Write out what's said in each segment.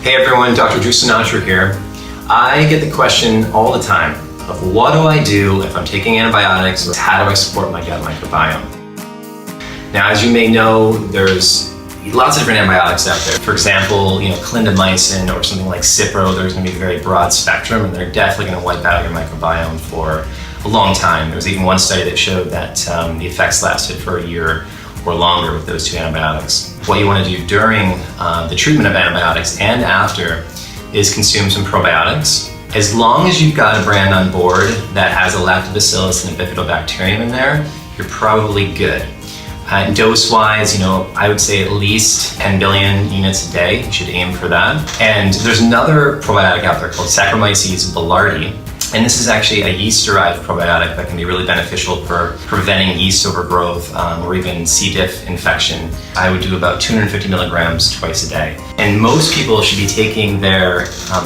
Hey everyone, Dr. Drew Sinatra here. I get the question all the time of what do I do if I'm taking antibiotics, or how do I support my gut microbiome? Now, as you may know, there's lots of different antibiotics out there. For example, clindamycin or something like Cipro, there's going to be a very broad spectrum, and they're definitely going to wipe out your microbiome for a long time. There was even one study that showed that the effects lasted for a year or longer with those two antibiotics. What you want to do during the treatment of antibiotics and after is consume some probiotics. As long as you've got a brand on board that has a lactobacillus and a bifidobacterium in there, you're probably good. Dose-wise, I would say at least 10 billion units a day. You should aim for that. And there's another probiotic out there called Saccharomyces boulardii. And this is actually a yeast-derived probiotic that can be really beneficial for preventing yeast overgrowth or even C. diff infection. I would do about 250 milligrams twice a day. And most people should be taking their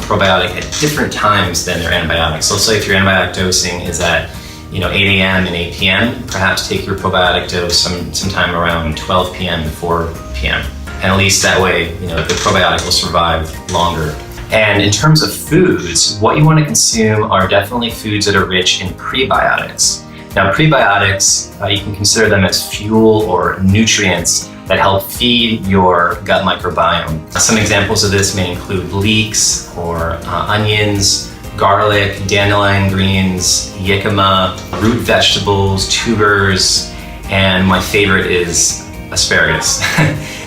probiotic at different times than their antibiotics. So let's say if your antibiotic dosing is at 8 a.m. and 8 p.m., perhaps take your probiotic dose sometime around 12 p.m. to 4 p.m. And at least that way, the probiotic will survive longer. And in terms of foods, what you want to consume are definitely foods that are rich in prebiotics. Now, prebiotics, you can consider them as fuel or nutrients that help feed your gut microbiome. Some examples of this may include leeks or onions, garlic, dandelion greens, jicama, root vegetables, tubers, and my favorite is asparagus.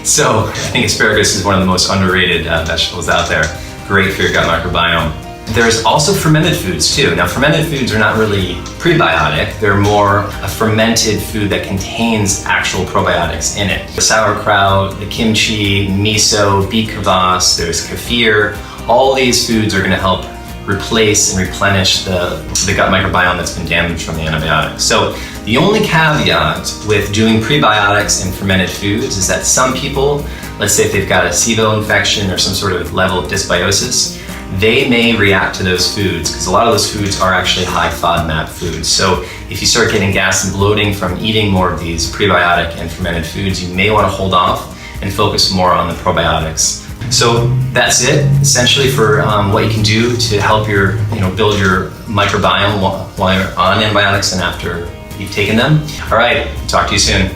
So I think asparagus is one of the most underrated vegetables out there. Great for your gut microbiome. There's also fermented foods too. Now, fermented foods are not really prebiotic. They're more a fermented food that contains actual probiotics in it. The sauerkraut, the kimchi, miso, beet kvass, there's kefir. All these foods are going to help replace and replenish the gut microbiome that's been damaged from the antibiotics. So the only caveat with doing prebiotics and fermented foods is that some people, let's say if they've got a SIBO infection or some sort of level of dysbiosis, they may react to those foods because a lot of those foods are actually high FODMAP foods. So if you start getting gas and bloating from eating more of these prebiotic and fermented foods, you may want to hold off and focus more on the probiotics. So that's it, essentially, for what you can do to help build your microbiome while you're on antibiotics and after you've taken them. All right, talk to you soon.